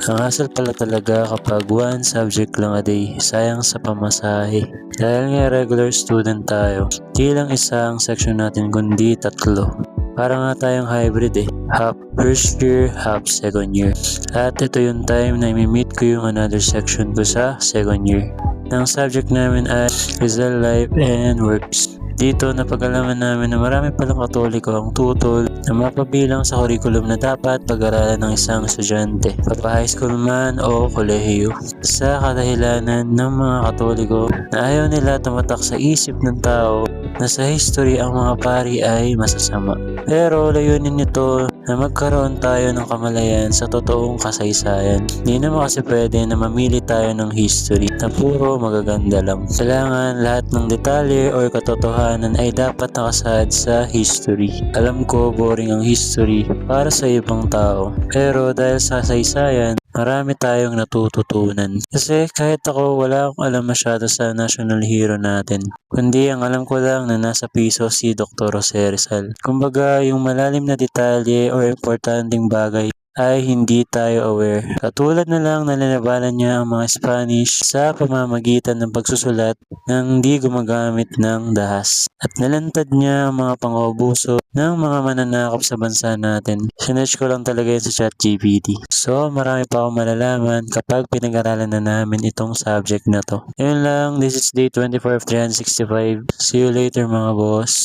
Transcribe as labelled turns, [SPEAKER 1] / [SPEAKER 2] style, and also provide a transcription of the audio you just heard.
[SPEAKER 1] Ang hassle pala talaga kapag one subject lang a day, sayang sa pamasahe. Dahil nga regular student tayo, di lang isa ang section natin kundi 3. Para nga tayong hybrid half first year, half second year. At ito yung time na imi-meet ko yung another section ko sa second year. Ang subject namin ay Rizal Life and Works. Dito napag-alaman namin na marami palang Katoliko ang tutol na mapabilang sa curriculum na dapat pag-aralan ng isang estudyante, pagpa-high school man o kolehiyo. Sa kadahilanan ng mga Katoliko na ayaw nila tumatak sa isip ng tao na sa history ang mga pari ay masasama. Pero layunin nito na magkaroon tayo ng kamalayan sa totoong kasaysayan. Hindi naman kasi pwede na mamili tayo ng history na puro magaganda lang. Kailangan lahat ng detalye o katotohanan ay dapat nakasaad sa history. Alam ko boring ang history para sa ibang tao, pero dahil sa kasaysayan, marami tayong natututunan. Kasi kahit ako wala akong alam masyado sa national hero natin. Kundi ang alam ko lang na nasa piso si Dr. Jose Rizal. Kumbaga yung malalim na detalye o importanteng bagay ay hindi tayo aware. Katulad na lang na nalabanan niya ang mga Spanish sa pamamagitan ng pagsusulat nang di gumagamit ng dahas. At nalantad niya ang mga pang-uubuso ng mga mananakop sa bansa natin. Sinerch ko lang talaga yun sa ChatGPT. So marami pa akong malalaman kapag pinag-aralan na namin itong subject na to. Ayun lang, this is day 24 of 365. See you later mga boss.